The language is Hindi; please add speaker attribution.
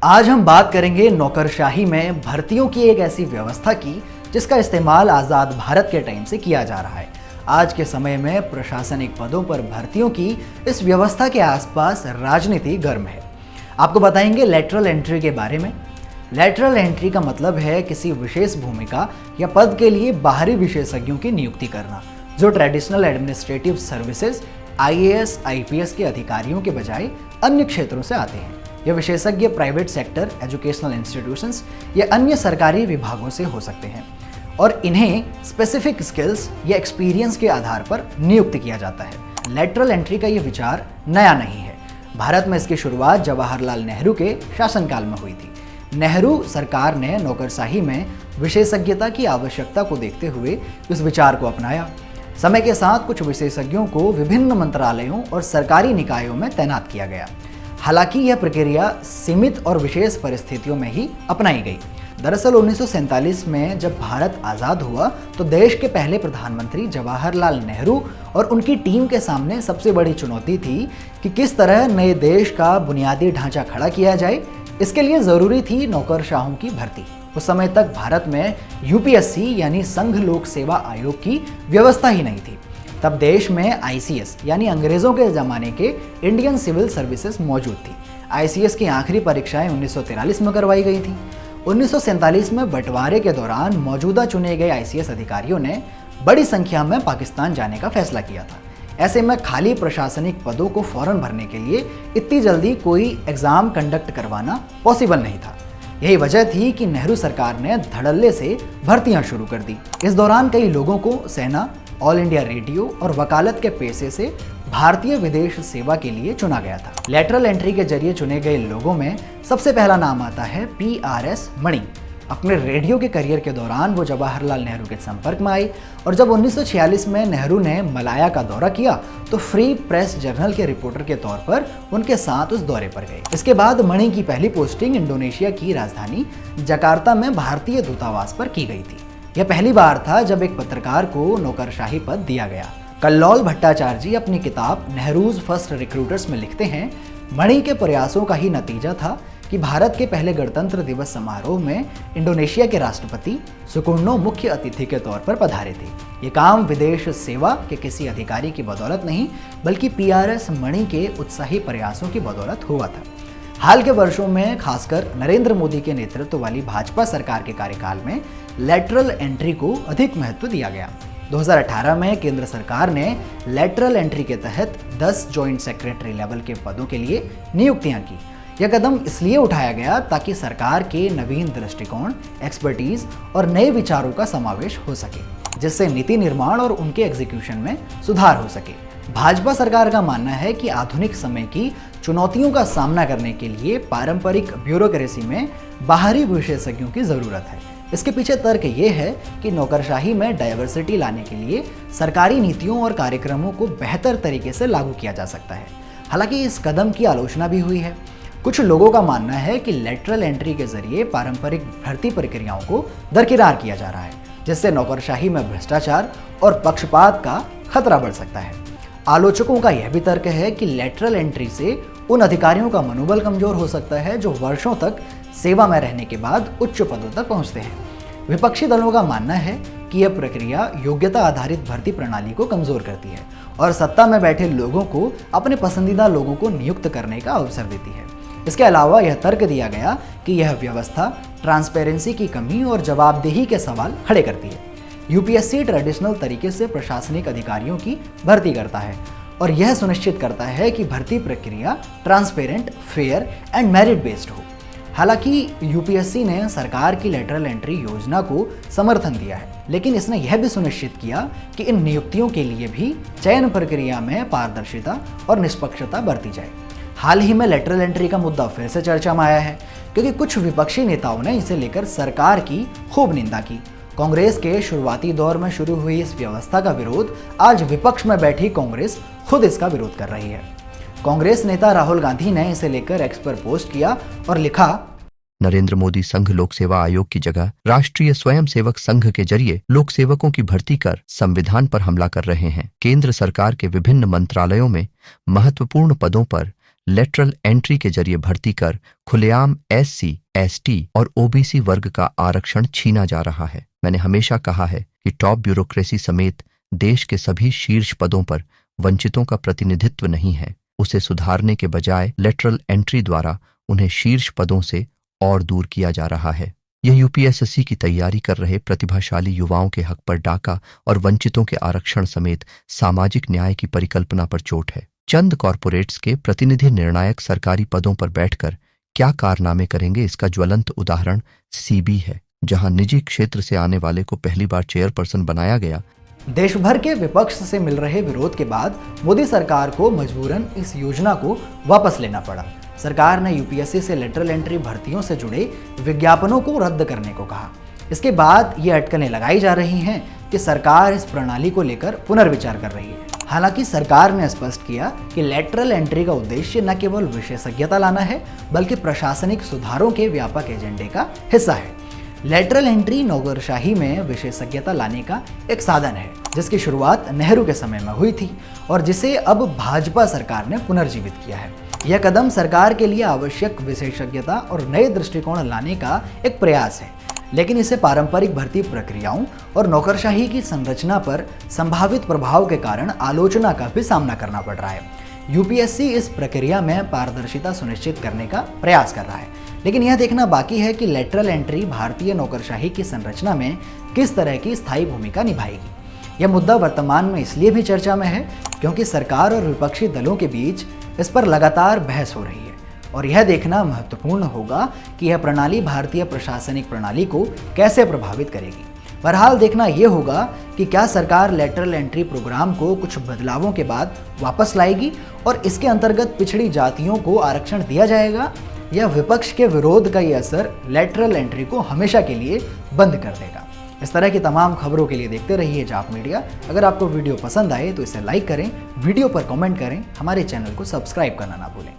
Speaker 1: आज हम बात करेंगे नौकरशाही में भर्तियों की एक ऐसी व्यवस्था की जिसका इस्तेमाल आज़ाद भारत के टाइम से किया जा रहा है। आज के समय में प्रशासनिक पदों पर भर्तियों की इस व्यवस्था के आसपास राजनीति गर्म है। आपको बताएंगे लेटरल एंट्री के बारे में। लेटरल एंट्री का मतलब है किसी विशेष भूमिका या पद के लिए बाहरी विशेषज्ञों की नियुक्ति करना, जो traditional administrative services IAS IPS के अधिकारियों के बजाय अन्य क्षेत्रों से आते हैं। ये विशेषज्ञ प्राइवेट सेक्टर, एजुकेशनल इंस्टीट्यूशंस या अन्य सरकारी विभागों से हो सकते हैं और इन्हें स्पेसिफिक स्किल्स या एक्सपीरियंस के आधार पर नियुक्त किया जाता है। लेटरल एंट्री का ये विचार नया नहीं है। भारत में इसकी शुरुआत जवाहरलाल नेहरू के शासनकाल में हुई थी। नेहरू सरकार ने नौकरशाही में विशेषज्ञता की आवश्यकता को देखते हुए इस विचार को अपनाया। समय के साथ कुछ विशेषज्ञों को विभिन्न मंत्रालयों और सरकारी निकायों में तैनात किया गया। हालांकि यह प्रक्रिया सीमित और विशेष परिस्थितियों में ही अपनाई गई। दरअसल 1947 में जब भारत आज़ाद हुआ तो देश के पहले प्रधानमंत्री जवाहरलाल नेहरू और उनकी टीम के सामने सबसे बड़ी चुनौती थी कि किस तरह नए देश का बुनियादी ढांचा खड़ा किया जाए। इसके लिए ज़रूरी थी नौकरशाहों की भर्ती। उस समय तक भारत में UPSC यानी संघ लोक सेवा आयोग की व्यवस्था ही नहीं थी। तब देश में ICS यानी अंग्रेज़ों के ज़माने के इंडियन सिविल सर्विसेज मौजूद थी। ICS की आखिरी परीक्षाएं 1943 में करवाई गई थी। 1947 में बंटवारे के दौरान मौजूदा चुने गए ICS अधिकारियों ने बड़ी संख्या में पाकिस्तान जाने का फैसला किया था। ऐसे में खाली प्रशासनिक पदों को फौरन भरने के लिए इतनी जल्दी कोई एग्ज़ाम कंडक्ट करवाना पॉसिबल नहीं था। यही वजह थी कि नेहरू सरकार ने धड़ल्ले से भर्तियां शुरू कर दी। इस दौरान कई लोगों को सेना, ऑल इंडिया रेडियो और वकालत के पेशे से भारतीय विदेश सेवा के लिए चुना गया था। लेटरल एंट्री के जरिए चुने गए लोगों में सबसे पहला नाम आता है PRS मणि। अपने रेडियो के करियर के दौरान वो जवाहरलाल नेहरू के संपर्क में आए और जब 1946 में नेहरू ने मलाया का दौरा किया तो फ्री प्रेस जर्नल के रिपोर्टर के तौर पर उनके साथ उस दौरे पर गए। इसके बाद मणि की पहली पोस्टिंग इंडोनेशिया की राजधानी जकार्ता में भारतीय दूतावास पर की गई थी। यह पहली बार था जब एक पत्रकार को नौकरशाही पद दिया गया। कल्लौल भट्टाचार्य जी अपनी किताब नेहरूज फर्स्ट रिक्रूटर्स में लिखते हैं, मणि के प्रयासों का ही नतीजा था कि भारत के पहले गणतंत्र दिवस समारोह में इंडोनेशिया के राष्ट्रपति सुकर्णो मुख्य अतिथि के तौर पर पधारे थे। ये काम विदेश सेवा के किसी अधिकारी की बदौलत नहीं बल्कि PRS मणि के उत्साही प्रयासों की बदौलत हुआ था। हाल के वर्षों में खासकर नरेंद्र मोदी के नेतृत्व वाली भाजपा सरकार के कार्यकाल में लेटरल एंट्री को अधिक महत्व दिया गया। 2018 में केंद्र सरकार ने लेटरल एंट्री के तहत 10 जॉइंट सेक्रेटरी लेवल के पदों के लिए नियुक्तियां की। यह कदम इसलिए उठाया गया ताकि सरकार के नवीन दृष्टिकोण, एक्सपर्टीज और नए विचारों का समावेश हो सके, जिससे नीति निर्माण और उनके एग्जीक्यूशन में सुधार हो सके। भाजपा सरकार का मानना है कि आधुनिक समय की चुनौतियों का सामना करने के लिए पारंपरिक ब्यूरोक्रेसी में बाहरी विशेषज्ञों की ज़रूरत है। इसके पीछे तर्क ये है कि नौकरशाही में डाइवर्सिटी लाने के लिए सरकारी नीतियों और कार्यक्रमों को बेहतर तरीके से लागू किया जा सकता है। हालांकि इस कदम की आलोचना भी हुई है। कुछ लोगों का मानना है कि लेटरल एंट्री के जरिए पारंपरिक भर्ती प्रक्रियाओं को दरकिनार किया जा रहा है, जिससे नौकरशाही में भ्रष्टाचार और पक्षपात का खतरा बढ़ सकता है। आलोचकों का यह भी तर्क है कि लेटरल एंट्री से उन अधिकारियों का मनोबल कमजोर हो सकता है जो वर्षों तक सेवा में रहने के बाद उच्च पदों तक पहुंचते हैं। विपक्षी दलों का मानना है कि यह प्रक्रिया योग्यता आधारित भर्ती प्रणाली को कमजोर करती है और सत्ता में बैठे लोगों को अपने पसंदीदा लोगों को नियुक्त करने का अवसर देती है। इसके अलावा यह तर्क दिया गया कि यह व्यवस्था ट्रांसपेरेंसी की कमी और जवाबदेही के सवाल खड़े करती है। UPSC ट्रेडिशनल तरीके से प्रशासनिक अधिकारियों की भर्ती करता है और यह सुनिश्चित करता है कि भर्ती प्रक्रिया transparent, fair and merit based हो। हालांकि UPSC ने सरकार की लेटरल एंट्री योजना को समर्थन दिया है, लेकिन इसने यह भी सुनिश्चित किया कि इन नियुक्तियों के लिए भी चयन प्रक्रिया में पारदर्शिता और निष्पक्षता बरती जाए। हाल ही में लेटरल एंट्री का मुद्दा फिर से चर्चा में आया है क्योंकि कुछ विपक्षी नेताओं ने इसे लेकर सरकार की खूब निंदा की। कांग्रेस के शुरुआती दौर में शुरू हुई इस व्यवस्था का विरोध आज विपक्ष में बैठी कांग्रेस खुद इसका विरोध कर रही है। कांग्रेस नेता राहुल गांधी ने इसे लेकर एक्स पर पोस्ट किया और लिखा,
Speaker 2: नरेंद्र मोदी संघ लोक सेवा आयोग की जगह राष्ट्रीय स्वयंसेवक संघ के जरिए लोक सेवकों की भर्ती कर संविधान पर हमला कर रहे हैं। केंद्र सरकार के विभिन्न मंत्रालयों में महत्वपूर्ण पदों पर लेटरल एंट्री के जरिए भर्ती कर खुलेआम SC, ST और OBC वर्ग का आरक्षण छीना जा रहा है। मैंने हमेशा कहा है कि टॉप ब्यूरोक्रेसी समेत देश के सभी शीर्ष पदों पर वंचितों का प्रतिनिधित्व नहीं है। उसे सुधारने के बजाय लेटरल एंट्री द्वारा उन्हें शीर्ष पदों से और दूर किया जा रहा है। यह UPSSC की तैयारी कर रहे प्रतिभाशाली युवाओं के हक पर डाका और वंचितों के आरक्षण समेत सामाजिक न्याय की परिकल्पना पर चोट है। चंद कॉरपोरेट्स के प्रतिनिधि निर्णायक सरकारी पदों पर बैठकर क्या कारनामे करेंगे, इसका ज्वलंत उदाहरण CB है, जहां निजी क्षेत्र से आने वाले को पहली बार चेयरपर्सन बनाया गया।
Speaker 1: देश भर के विपक्ष से मिल रहे विरोध के बाद मोदी सरकार को मजबूरन इस योजना को वापस लेना पड़ा। सरकार ने UPSC से लेटरल एंट्री भर्तियों से जुड़े विज्ञापनों को रद्द करने को कहा। इसके बाद ये अटकलें लगाई जा रही हैं कि सरकार इस प्रणाली को लेकर पुनर्विचार कर रही है। हालांकि सरकार ने स्पष्ट किया कि लेटरल एंट्री का उद्देश्य न केवल विशेषज्ञता लाना है, बल्कि प्रशासनिक सुधारों के व्यापक एजेंडे का हिस्सा है। लेटरल एंट्री नौकरशाही में विशेषज्ञता लाने का एक साधन है, जिसकी शुरुआत नेहरू के समय में हुई थी और जिसे अब भाजपा सरकार ने पुनर्जीवित किया है। यह कदम सरकार के लिए आवश्यक विशेषज्ञता और नए दृष्टिकोण लाने का एक प्रयास है, लेकिन इसे पारंपरिक भर्ती प्रक्रियाओं और नौकरशाही की संरचना पर संभावित प्रभाव के कारण आलोचना का भी सामना करना पड़ रहा है। UPSC इस प्रक्रिया में पारदर्शिता सुनिश्चित करने का प्रयास कर रहा है, लेकिन यह देखना बाकी है कि लेटरल एंट्री भारतीय नौकरशाही की संरचना में किस तरह की स्थायी भूमिका निभाएगी। यह मुद्दा वर्तमान में इसलिए भी चर्चा में है क्योंकि सरकार और विपक्षी दलों के बीच इस पर लगातार बहस हो रही है और यह देखना महत्वपूर्ण होगा कि यह प्रणाली भारतीय प्रशासनिक प्रणाली को कैसे प्रभावित करेगी। बहरहाल देखना यह होगा कि क्या सरकार लेटरल एंट्री प्रोग्राम को कुछ बदलावों के बाद वापस लाएगी और इसके अंतर्गत पिछड़ी जातियों को आरक्षण दिया जाएगा, या विपक्ष के विरोध का ये असर लेटरल एंट्री को हमेशा के लिए बंद कर देगा। इस तरह की तमाम खबरों के लिए देखते रहिए जाप मीडिया। अगर आपको वीडियो पसंद आए तो इसे लाइक करें, वीडियो पर कमेंट करें, हमारे चैनल को सब्सक्राइब करना ना भूलें।